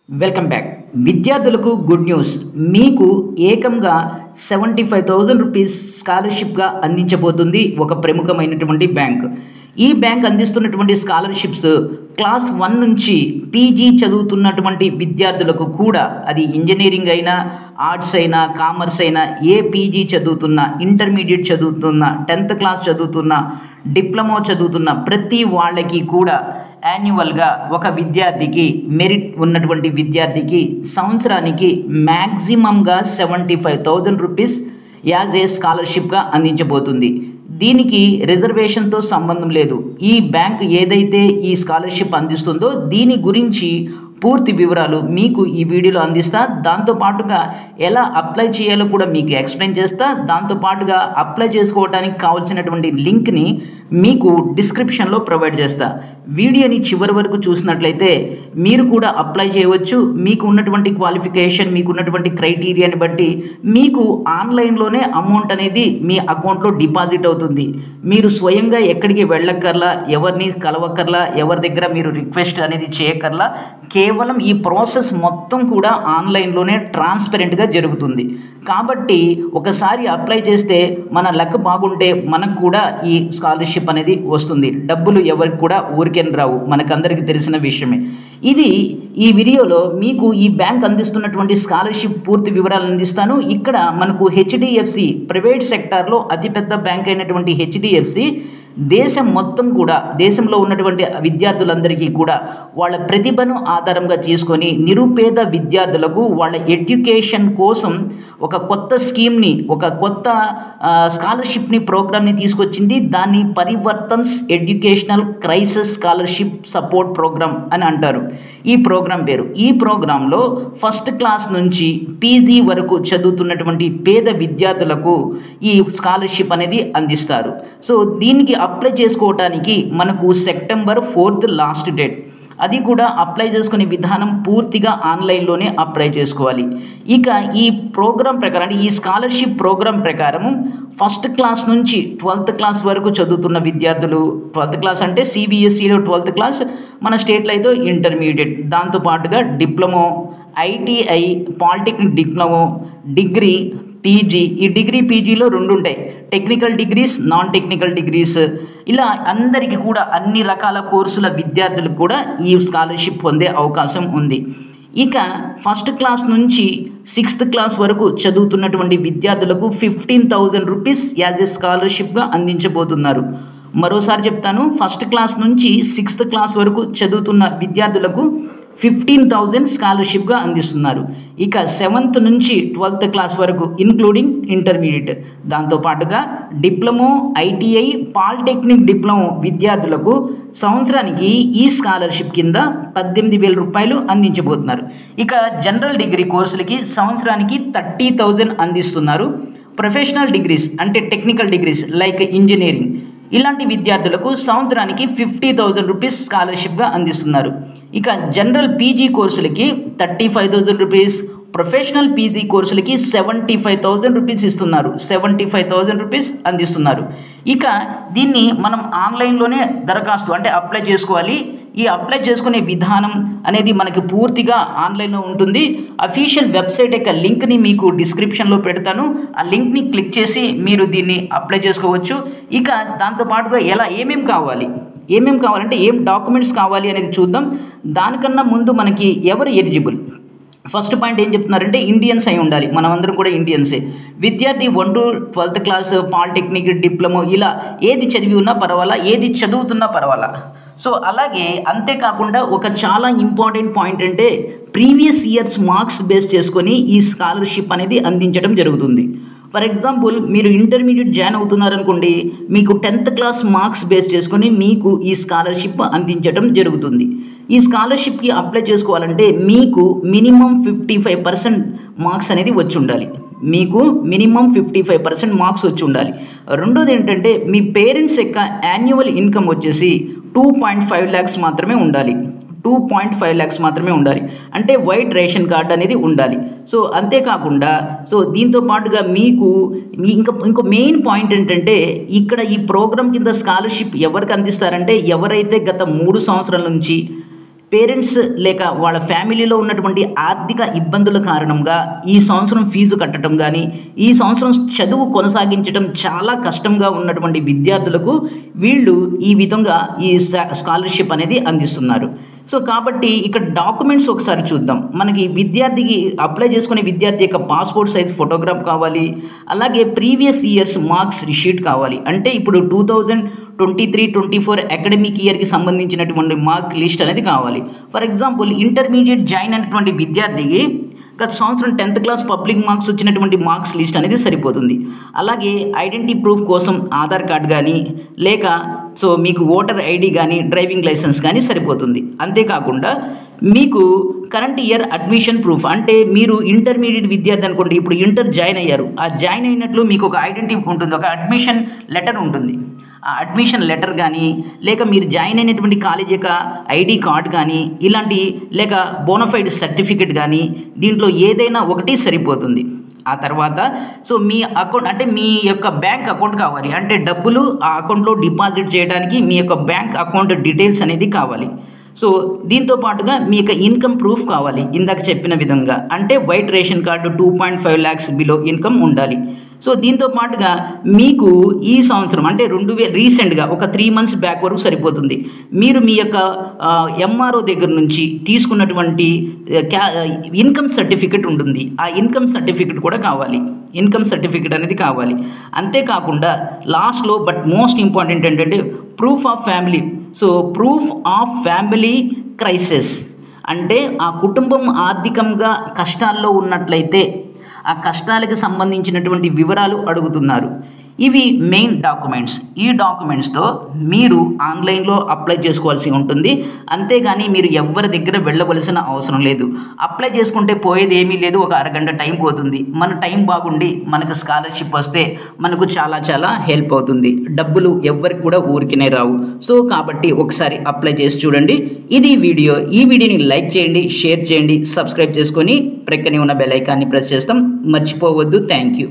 Welcome back. విద్యార్థులకు good news. మీకు ఏకంగా 75,000 రూపీస్ స్కాలర్షిప్గా అందించబోతుంది ఒక ప్రముఖమైనటువంటి బ్యాంక్. ఈ బ్యాంక్ అందిస్తున్నటువంటి స్కాలర్షిప్స్ క్లాస్ 1 నుంచి పీజీ చదువుతున్నటువంటి విద్యార్థులకు కూడా, అది ఇంజనీరింగ్ అయినా, ఆర్ట్స్ అయినా, కామర్స్ అయినా, ఏ పీజీ చదువుతున్నా, ఇంటర్మీడియట్ చదువుతున్నా, 10th క్లాస్ చదువుతున్నా, డిప్లొమా చదువుతున్న ప్రతి వాళ్ళకి కూడా యాన్యువల్గా ఒక విద్యార్థికి, మెరిట్ ఉన్నటువంటి విద్యార్థికి సంవత్సరానికి మ్యాక్సిమంగా 75,000 రూపీస్ యాజ్ ఏ స్కాలర్షిప్గా అందించబోతుంది. దీనికి రిజర్వేషన్తో సంబంధం లేదు. ఈ బ్యాంక్ ఏదైతే ఈ స్కాలర్షిప్ అందిస్తుందో దీని గురించి పూర్తి వివరాలు మీకు ఈ వీడియోలో అందిస్తా. దాంతోపాటుగా ఎలా అప్లై చేయాలో కూడా మీకు ఎక్స్ప్లెయిన్ చేస్తా. దాంతోపాటుగా అప్లై చేసుకోవడానికి కావాల్సినటువంటి లింక్ని మీకు డిస్క్రిప్షన్లో ప్రొవైడ్ చేస్తా. వీడియోని చివరి వరకు చూసినట్లయితే మీరు కూడా అప్లై చేయవచ్చు. మీకు ఉన్నటువంటి క్వాలిఫికేషన్, మీకు ఉన్నటువంటి క్రైటీరియాని బట్టి మీకు ఆన్లైన్లోనే అమౌంట్ అనేది మీ అకౌంట్లో డిపాజిట్ అవుతుంది. మీరు స్వయంగా ఎక్కడికి వెళ్ళక్కర్లా, ఎవరిని కలవక్కర్లా, ఎవరి దగ్గర మీరు రిక్వెస్ట్ అనేది చేయక్కర్లా. కేవలం ఈ ప్రాసెస్ మొత్తం కూడా ఆన్లైన్లోనే ట్రాన్స్పరెంట్గా జరుగుతుంది. కాబట్టి ఒకసారి అప్లై చేస్తే మన లక్ బాగుంటే మనకు కూడా ఈ స్కాలర్షిప్ అనేది వస్తుంది. డబ్బులు ఎవరికి కూడా ఊరికేం రావు, మనకందరికీ తెలిసిన విషయమే. ఈ వీడియోలో మీకు ఈ బ్యాంక్ అందిస్తున్నటువంటి స్కాలర్షిప్ పూర్తి వివరాలు అందిస్తాను. ఇక్కడ మనకు హెచ్డిఎఫ్సి, ప్రైవేట్ సెక్టార్లో అతిపెద్ద బ్యాంక్ అయినటువంటి హెచ్డిఎఫ్సి దేశం మొత్తం కూడా, దేశంలో ఉన్నటువంటి విద్యార్థులందరికీ కూడా వాళ్ళ ప్రతిభను ఆధారంగా చేసుకొని నిరుపేద విద్యార్థులకు వాళ్ళ ఎడ్యుకేషన్ కోసం ఒక కొత్త స్కీమ్ని, ఒక కొత్త స్కాలర్షిప్ని, ప్రోగ్రామ్ని తీసుకొచ్చింది. దాన్ని Parivartan's educational crisis scholarship support programme అని అంటారు ఈ ప్రోగ్రాం పేరు. ఈ ప్రోగ్రాంలో ఫస్ట్ క్లాస్ నుంచి పీజీ వరకు చదువుతున్నటువంటి పేద విద్యార్థులకు ఈ స్కాలర్షిప్ అనేది అందిస్తారు. సో దీనికి అప్లై చేసుకోవడానికి మనకు September 4th లాస్ట్ డేట్. అది కూడా అప్లై చేసుకునే విధానం పూర్తిగా ఆన్లైన్లోనే అప్లై చేసుకోవాలి. ఇక ఈ ప్రోగ్రాం ప్రకారం, ఈ స్కాలర్షిప్ ప్రోగ్రాం ప్రకారం ఫస్ట్ క్లాస్ నుంచి 12th క్లాస్ వరకు చదువుతున్న విద్యార్థులు, 12th క్లాస్ అంటే సిబిఎస్ఈలో 12th క్లాస్, మన స్టేట్లో అయితే ఇంటర్మీడియట్, దాంతోపాటుగా diploma, ITI, polytechnic diploma, degree, PG. ఈ డిగ్రీ పీజీలో 2 ఉంటాయి, technical degrees, non technical degrees. ఇలా అందరికీ కూడా, అన్ని రకాల కోర్సుల విద్యార్థులకు కూడా ఈ స్కాలర్షిప్ పొందే అవకాశం ఉంది. ఇక ఫస్ట్ క్లాస్ నుంచి 6th క్లాస్ వరకు చదువుతున్నటువంటి విద్యార్థులకు 15,000 రూపీస్ యాజ్ ఏ స్కాలర్షిప్గా అందించబోతున్నారు. మరోసారి చెప్తాను, ఫస్ట్ క్లాస్ నుంచి 6th క్లాస్ వరకు చదువుతున్న విద్యార్థులకు 15,000 స్కాలర్షిప్గా అందిస్తున్నారు. ఇక 7th నుంచి 12th క్లాస్ వరకు ఇంక్లూడింగ్ ఇంటర్మీడియట్, దాంతోపాటుగా డిప్లొమో, ఐటీఐ, పాలిటెక్నిక్ డిప్లొమో విద్యార్థులకు సంవత్సరానికి ఈ స్కాలర్షిప్ కింద 18,000 రూపాయలు అందించబోతున్నారు. ఇక జనరల్ డిగ్రీ కోర్సులకి సంవత్సరానికి 30,000 అందిస్తున్నారు. ప్రొఫెషనల్ డిగ్రీస్ అంటే టెక్నికల్ డిగ్రీస్ లైక్ ఇంజనీరింగ్, ఇలాంటి విద్యార్థులకు సంవత్సరానికి 50,000 రూపీస్ స్కాలర్షిప్గా అందిస్తున్నారు. ఇక జనరల్ పీజీ కోర్సులకి 35,000 రూపీస్, ప్రొఫెషనల్ పీజీ కోర్సులకి 75,000 రూపీస్ ఇస్తున్నారు. 75,000 రూపీస్ అందిస్తున్నారు. ఇక దీన్ని మనం ఆన్లైన్లోనే దరఖాస్తు అంటే అప్లై చేసుకోవాలి. ఈ అప్లై చేసుకునే విధానం అనేది మనకి పూర్తిగా ఆన్లైన్లో ఉంటుంది. అఫీషియల్ వెబ్సైట్ యొక్క లింక్ని మీకు డిస్క్రిప్షన్లో పెడతాను. ఆ లింక్ని క్లిక్ చేసి మీరు దీన్ని అప్లై చేసుకోవచ్చు. ఇక దాంతోపాటుగా ఏమేమి కావాలంటే ఏం డాక్యుమెంట్స్ కావాలి అనేది చూద్దాం. దానికన్నా ముందు మనకి ఎవరు ఎలిజిబుల్, ఫస్ట్ పాయింట్ ఏం చెప్తున్నారంటే ఇండియన్స్ అయి ఉండాలి. మనమందరం కూడా ఇండియన్సే. విద్యార్థి 1 to 12th class, polytechnic, diploma ఇలా ఏది చదివి ఉన్నా పర్వాలా, ఏది చదువుతున్నా పర్వాలా. సో అలాగే అంతేకాకుండా ఒక చాలా ఇంపార్టెంట్ పాయింట్ అంటే ప్రీవియస్ ఇయర్స్ మార్క్స్ బేస్ చేసుకొని ఈ స్కాలర్షిప్ అనేది అందించడం జరుగుతుంది. ఫర్ ఎగ్జాంపుల్, మీరు ఇంటర్మీడియట్ జాయిన్ అవుతున్నారనుకోండి, మీకు 10th క్లాస్ మార్క్స్ బేస్ చేసుకొని మీకు ఈ స్కాలర్షిప్ అందించడం జరుగుతుంది. ఈ స్కాలర్షిప్కి అప్లై చేసుకోవాలంటే మీకు మినిమం 55% మార్క్స్ అనేది వచ్చి ఉండాలి. మీకు మినిమం 55% మార్క్స్ వచ్చి ఉండాలి. రెండోది ఏంటంటే మీ పేరెంట్స్ యొక్క యాన్యువల్ ఇన్కమ్ వచ్చేసి 2.5 lakhs మాత్రమే ఉండాలి. 2.5 lakhs మాత్రమే ఉండాలి. అంటే వైట్ రేషన్ కార్డ్ అనేది ఉండాలి. సో అంతేకాకుండా దీంతో పాటుగా మీకు ఇంకో మెయిన్ పాయింట్ ఏంటంటే, ఇక్కడ ఈ ప్రోగ్రామ్ కింద స్కాలర్షిప్ ఎవరికి అందిస్తారంటే ఎవరైతే గత 3 సంవత్సరాల నుంచి పేరెంట్స్ లేక వాళ్ళ ఫ్యామిలీలో ఉన్నటువంటి ఆర్థిక ఇబ్బందుల కారణంగా ఈ సంవత్సరం ఫీజు కట్టడం కానీ, ఈ సంవత్సరం చదువు కొనసాగించడం చాలా కష్టంగా ఉన్నటువంటి విద్యార్థులకు వీళ్ళు ఈ విధంగా ఈ స్కాలర్షిప్ అనేది అందిస్తున్నారు. సో కాబట్టి ఇక్కడ డాక్యుమెంట్స్ ఒకసారి చూద్దాం. మనకి విద్యార్థికి అప్లై చేసుకునే విద్యార్థి యొక్క పాస్పోర్ట్ సైజ్ ఫోటోగ్రాఫ్ కావాలి, అలాగే ప్రీవియస్ ఇయర్స్ మార్క్స్ రిషీట్ కావాలి. అంటే ఇప్పుడు 2023-24 అకాడమిక్ ఇయర్కి సంబంధించినటువంటి మార్క్ లిస్ట్ అనేది కావాలి. ఫర్ ఎగ్జాంపుల్ ఇంటర్మీడియట్ జాయిన్ అయినటువంటి విద్యార్థికి గత సంవత్సరం 10th క్లాస్ పబ్లిక్ మార్క్స్ వచ్చినటువంటి మార్క్స్ లిస్ట్ అనేది సరిపోతుంది. అలాగే ఐడెంటిటీ ప్రూఫ్ కోసం ఆధార్ కార్డ్ కానీ, లేక సో మీకు ఓటర్ ఐడి కానీ, డ్రైవింగ్ లైసెన్స్ కానీ సరిపోతుంది. అంతేకాకుండా మీకు కరెంట్ ఇయర్ అడ్మిషన్ ప్రూఫ్, అంటే మీరు ఇంటర్మీడియట్ విద్యార్థి అనుకోండి, ఇప్పుడు ఇంటర్ జాయిన్ అయ్యారు, ఆ జాయిన్ అయినట్లు మీకు ఒక ఐడెంటిటీ ఉంటుంది, ఒక అడ్మిషన్ లెటర్ ఉంటుంది. ఆ అడ్మిషన్ లెటర్ కానీ, లేక మీరు జాయిన్ అయినటువంటి కాలేజ్ యొక్క ఐడి కార్డ్ కానీ, ఇలాంటి లేక బోనఫైడ్ సర్టిఫికెట్ కానీ, దీంట్లో ఏదైనా ఒకటి సరిపోతుంది. ఆ తర్వాత సో మీ అకౌంట్, అంటే మీ యొక్క బ్యాంక్ అకౌంట్ కావాలి, అంటే డబ్బులు ఆ అకౌంట్లో డిపాజిట్ చేయడానికి మీ యొక్క బ్యాంక్ అకౌంట్ డీటెయిల్స్ అనేది కావాలి. సో దీంతో పాటుగా మీ యొక్క ఇన్కమ్ ప్రూఫ్ కావాలి, ఇందాక చెప్పిన విధంగా. అంటే white ration card 2.5 lakhs below income ఉండాలి. సో దీంతో పాటుగా మీకు ఈ సంవత్సరం అంటే రీసెంట్గా ఒక 3 months బ్యాక్ వరకు సరిపోతుంది, మీరు మీ యొక్క ఎంఆర్ఓ దగ్గర నుంచి తీసుకున్నటువంటి ఇన్కమ్ సర్టిఫికెట్ ఉంటుంది, ఆ ఇన్కమ్ సర్టిఫికెట్ కూడా కావాలి, ఇన్కమ్ సర్టిఫికెట్ అనేది కావాలి. అంతేకాకుండా లాస్ట్లో బట్ మోస్ట్ ఇంపార్టెంట్ ఏంటంటే proof of family. So proof of family crisis, అంటే ఆ కుటుంబం ఆర్థికంగా కష్టాల్లో ఉన్నట్లయితే ఆ కష్టాలకు సంబంధించినటువంటి వివరాలు అడుగుతున్నారు. ఇవి మెయిన్ డాక్యుమెంట్స్. ఈ డాక్యుమెంట్స్తో మీరు ఆన్లైన్లో అప్లై చేసుకోవాల్సి ఉంటుంది. అంతేగాని మీరు ఎవరి దగ్గర వెళ్ళవలసిన అవసరం లేదు. అప్లై చేసుకుంటే పోయేది ఏమీ లేదు, ఒక అరగంట టైం పోతుంది. మన టైం బాగుండి మనకు స్కాలర్షిప్ వస్తే మనకు చాలా చాలా హెల్ప్ అవుతుంది. డబ్బులు ఎవరికి కూడా ఊరికినే రావు. సో కాబట్టి ఒకసారి అప్లై చేసి చూడండి. ఇది వీడియో. ఈ వీడియోని లైక్ చేయండి, షేర్ చేయండి, సబ్స్క్రైబ్ చేసుకొని ప్రక్కనే ఉన్న బెల్ ఐకాన్ని ప్రెస్ చేస్తాం, మర్చిపోవద్దు. Thank you.